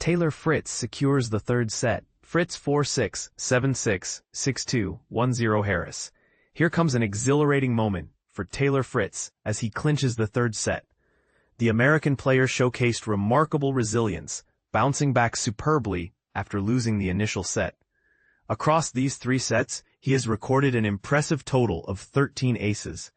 Taylor Fritz secures the third set. Fritz 4-6, 7-6, 6-2, 1-0 Harris. Here comes an exhilarating moment for Taylor Fritz as he clinches the third set. The American player showcased remarkable resilience, bouncing back superbly after losing the initial set. Across these 3 sets, he has recorded an impressive total of 13 aces.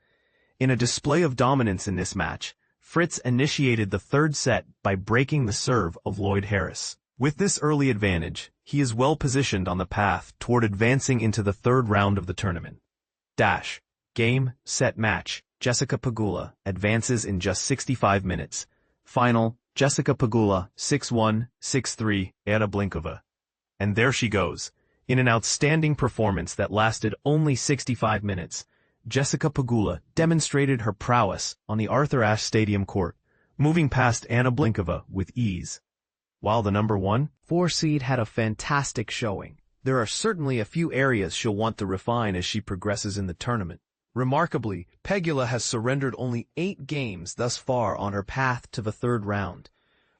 In a display of dominance in this match, Fritz initiated the third set by breaking the serve of Lloyd Harris. With this early advantage, he is well positioned on the path toward advancing into the third round of the tournament. Game, set, match. Jessica Pegula advances in just 65 minutes. Final, Jessica Pegula 6-1, 6-3, Anna Blinkova. And there she goes. In an outstanding performance that lasted only 65 minutes, Jessica Pegula demonstrated her prowess on the Arthur Ashe Stadium court, moving past Anna Blinkova with ease. While the number 1/4 seed had a fantastic showing, there are certainly a few areas she'll want to refine as she progresses in the tournament. Remarkably, Pegula has surrendered only 8 games thus far on her path to the third round.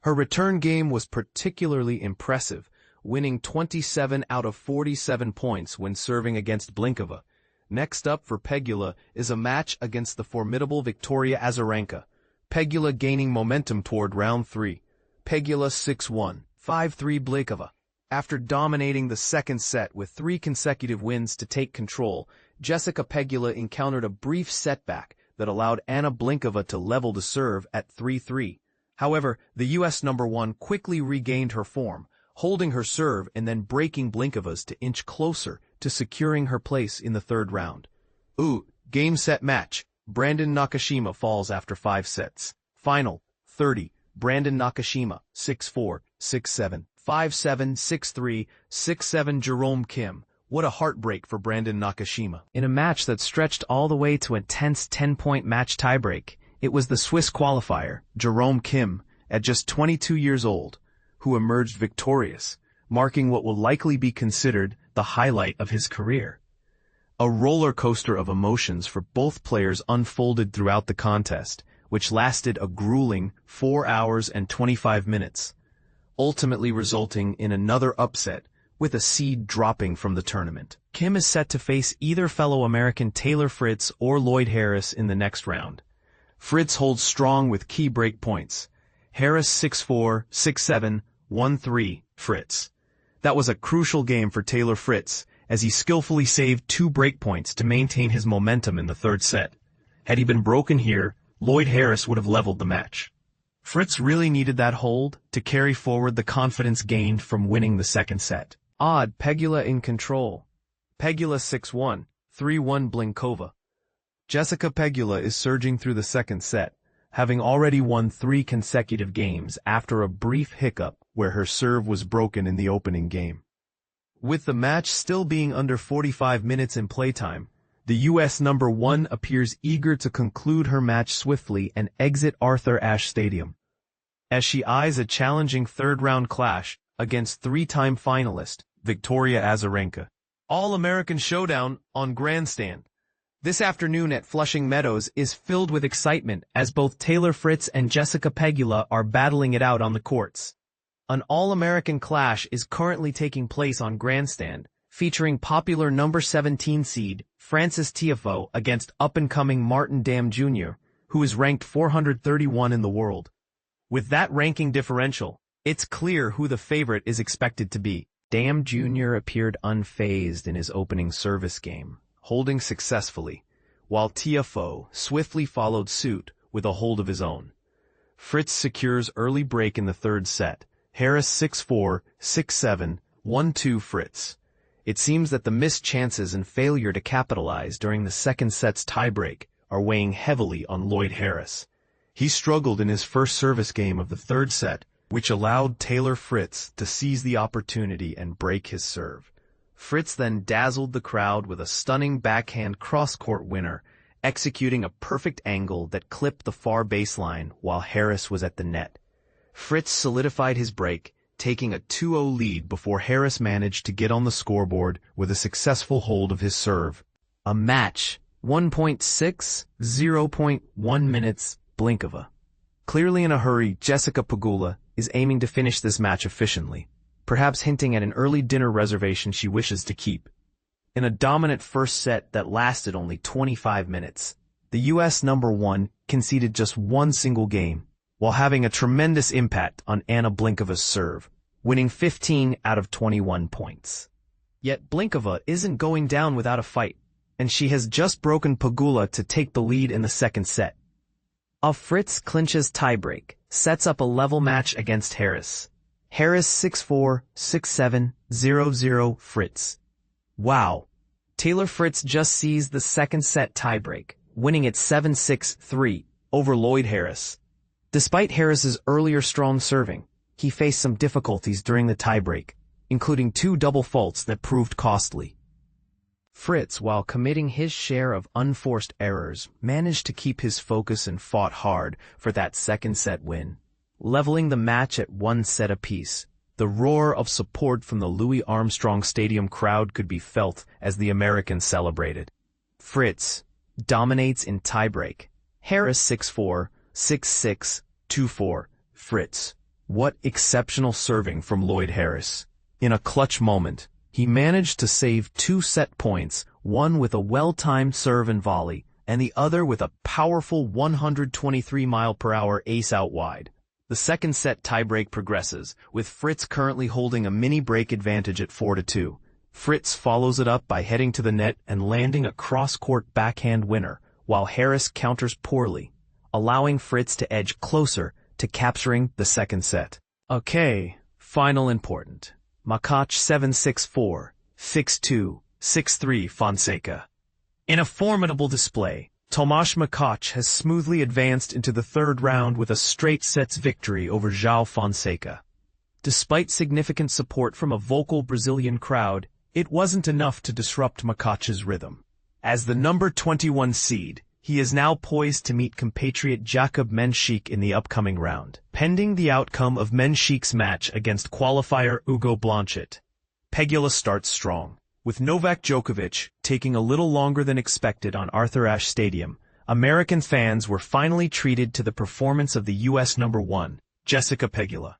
Her return game was particularly impressive, winning 27 out of 47 points when serving against Blinkova. Next up for Pegula is a match against the formidable Victoria Azarenka. Pegula gaining momentum toward round 3. Pegula 6-1, 5-3 Blinkova. After dominating the second set with 3 consecutive wins to take control, Jessica Pegula encountered a brief setback that allowed Anna Blinkova to level the serve at 3-3. However, the U.S. number 1 quickly regained her form, holding her serve and then breaking Blinkova's to inch closer to securing her place in the third round. Game, set, match. Brandon Nakashima falls after 5 sets. Final, 30. Brandon Nakashima, 6-4, 6-7, 5-7, 6-3, 6-7 Jerome Kim. What a heartbreak for Brandon Nakashima. In a match that stretched all the way to a tense 10-point match tiebreak, it was the Swiss qualifier, Jerome Kim, at just 22 years old, who emerged victorious, marking what will likely be considered the highlight of his career. A roller coaster of emotions for both players unfolded throughout the contest, which lasted a grueling 4 hours and 25 minutes, ultimately resulting in another upset, with a seed dropping from the tournament. Kim is set to face either fellow American Taylor Fritz or Lloyd Harris in the next round. Fritz holds strong with key break points. Harris 6-4, 6-7, 1-3, Fritz. That was a crucial game for Taylor Fritz, as he skillfully saved 2 break points to maintain his momentum in the third set. Had he been broken here, Lloyd Harris would have leveled the match. Fritz really needed that hold to carry forward the confidence gained from winning the second set. Pegula in control. Pegula 6-1, 3-1 Blinkova. Jessica Pegula is surging through the second set, having already won 3 consecutive games after a brief hiccup where her serve was broken in the opening game. With the match still being under 45 minutes in playtime, the U.S. number 1 appears eager to conclude her match swiftly and exit Arthur Ashe Stadium. As she eyes a challenging third-round clash against 3-time finalist Victoria Azarenka. All-American showdown on Grandstand. This afternoon at Flushing Meadows is filled with excitement as both Taylor Fritz and Jessica Pegula are battling it out on the courts. An All-American clash is currently taking place on Grandstand, featuring popular number 17 seed Frances Tiafoe against up-and-coming Martin Damm Jr., who is ranked 431 in the world. With that ranking differential, it's clear who the favorite is expected to be. Damm Jr. appeared unfazed in his opening service game, holding successfully, while Tiafoe swiftly followed suit with a hold of his own. Fritz secures early break in the third set. Harris 6-4, 6-7, 1-2 Fritz. It seems that the missed chances and failure to capitalize during the second set's tiebreak are weighing heavily on Lloyd Harris. He struggled in his first service game of the third set, which allowed Taylor Fritz to seize the opportunity and break his serve. Fritz then dazzled the crowd with a stunning backhand cross-court winner, executing a perfect angle that clipped the far baseline while Harris was at the net. Fritz solidified his break, taking a 2-0 lead before Harris managed to get on the scoreboard with a successful hold of his serve. A match, 1.6, 0.1 minutes, Blinkova. Clearly in a hurry, Jessica Pegula is aiming to finish this match efficiently, perhaps hinting at an early dinner reservation she wishes to keep. In a dominant first set that lasted only 25 minutes, the U.S. number 1 conceded just one single game, while having a tremendous impact on Anna Blinkova's serve, winning 15 out of 21 points. Yet Blinkova isn't going down without a fight, and she has just broken Pegula to take the lead in the second set. Fritz clinches tiebreak, sets up a level match against Harris. Harris 6-4, 6-7, 0-0 Fritz. Wow. Taylor Fritz just seized the second set tiebreak, winning it 7-6-3 over Lloyd Harris. Despite Harris's earlier strong serving, he faced some difficulties during the tiebreak, including 2 double faults that proved costly. Fritz, while committing his share of unforced errors, managed to keep his focus and fought hard for that second set win, leveling the match at 1 set apiece. The roar of support from the Louis Armstrong Stadium crowd could be felt as the Americans celebrated. Fritz dominates in tiebreak. Harris 6-4, 6-6, 2-4. Fritz. What exceptional serving from Lloyd Harris. In a clutch moment, he managed to save 2 set points, one with a well-timed serve and volley, and the other with a powerful 123-mile-per-hour ace out wide. The second set tiebreak progresses, with Fritz currently holding a mini-break advantage at 4-2. Fritz follows it up by heading to the net and landing a cross-court backhand winner, while Harris counters poorly, allowing Fritz to edge closer to capturing the second set. Okay, final important. Makac 7-6-4, 6-2, 6-3 Fonseca. In a formidable display, Tomasz Makac has smoothly advanced into the third round with a straight sets victory over João Fonseca. Despite significant support from a vocal Brazilian crowd, it wasn't enough to disrupt Makac's rhythm. As the number 21 seed, he is now poised to meet compatriot Jakub Mensik in the upcoming round, pending the outcome of Mensik's match against qualifier Hugo Blanchett. Pegula starts strong, with Novak Djokovic taking a little longer than expected on Arthur Ashe Stadium. American fans were finally treated to the performance of the U.S. number 1, Jessica Pegula.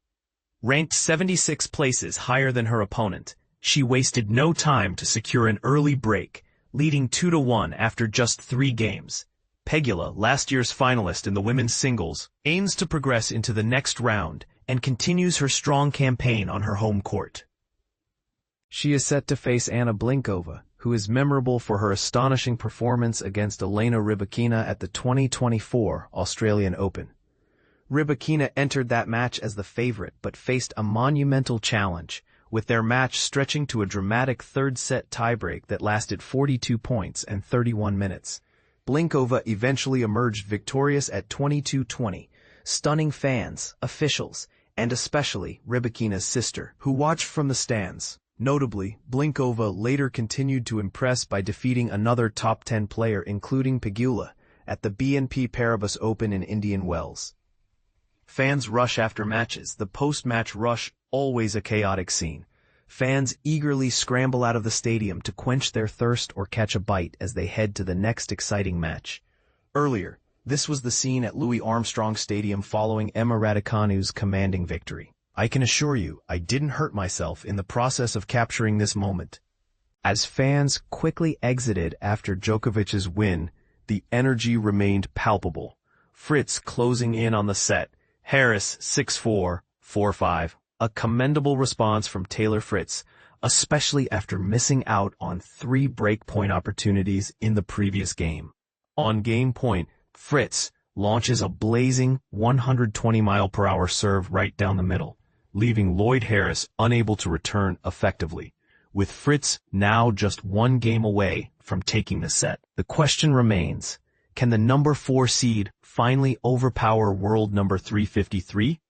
Ranked 76 places higher than her opponent, she wasted no time to secure an early break, leading 2-1 after just 3 games. Pegula, last year's finalist in the women's singles, aims to progress into the next round and continues her strong campaign on her home court. She is set to face Anna Blinkova, who is memorable for her astonishing performance against Elena Rybakina at the 2024 Australian Open. Rybakina entered that match as the favorite but faced a monumental challenge, with their match stretching to a dramatic third-set tiebreak that lasted 42 points and 31 minutes. Blinkova eventually emerged victorious at 22-20, stunning fans, officials, and especially Rybakina's sister, who watched from the stands. Notably, Blinkova later continued to impress by defeating another top 10 player including Pegula at the BNP Paribas Open in Indian Wells. Fans rush after matches, the post-match rush always a chaotic scene. Fans eagerly scramble out of the stadium to quench their thirst or catch a bite as they head to the next exciting match. Earlier, this was the scene at Louis Armstrong Stadium following Emma Raducanu's commanding victory. I can assure you, I didn't hurt myself in the process of capturing this moment. As fans quickly exited after Djokovic's win, the energy remained palpable. Fritz closing in on the set, Harris 6-4, 4-5. A commendable response from Taylor Fritz, especially after missing out on 3 breakpoint opportunities in the previous game. On game point, Fritz launches a blazing 120-mile-per-hour serve right down the middle, leaving Lloyd Harris unable to return effectively. With Fritz now just 1 game away from taking the set, the question remains, can the number 4 seed finally overpower world number 353?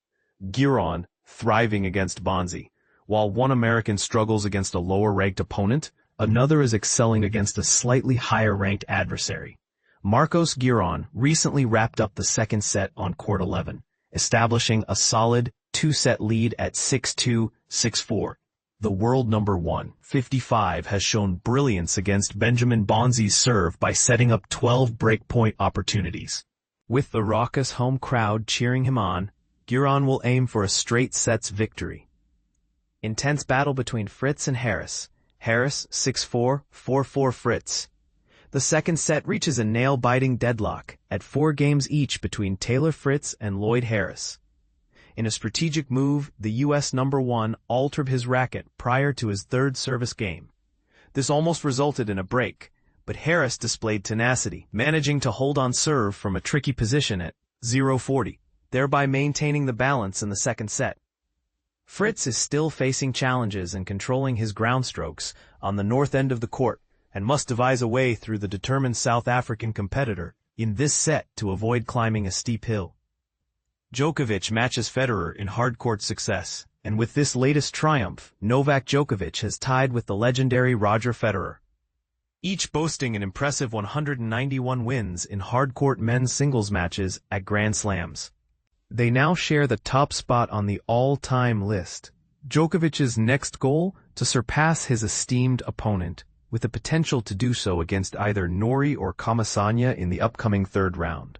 Giron, thriving against Bonzi. While one American struggles against a lower-ranked opponent, another is excelling against a slightly higher-ranked adversary. Marcos Giron recently wrapped up the second set on court 11, establishing a solid 2-set lead at 6-2, 6-4. The world number 155 has shown brilliance against Benjamin Bonzi's serve by setting up 12 breakpoint opportunities. With the raucous home crowd cheering him on, Guerin will aim for a straight sets victory. Intense battle between Fritz and Harris. Harris, 6-4, 4-4 Fritz. The second set reaches a nail-biting deadlock at 4 games each between Taylor Fritz and Lloyd Harris. In a strategic move, the U.S. #1 altered his racket prior to his third service game. This almost resulted in a break, but Harris displayed tenacity, managing to hold on serve from a tricky position at 0-40, thereby maintaining the balance in the second set. Fritz is still facing challenges in controlling his ground strokes on the north end of the court and must devise a way through the determined South African competitor in this set to avoid climbing a steep hill. Djokovic matches Federer in hard-court success, and with this latest triumph, Novak Djokovic has tied with the legendary Roger Federer, each boasting an impressive 191 wins in hard-court men's singles matches at Grand Slams. They now share the top spot on the all-time list. Djokovic's next goal, to surpass his esteemed opponent, with the potential to do so against either Norrie or Kamasanya in the upcoming third round.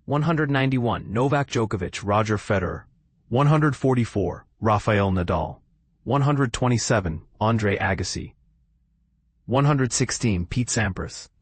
191, Novak Djokovic, Roger Federer. 144, Rafael Nadal. 127, Andre Agassi. 116, Pete Sampras.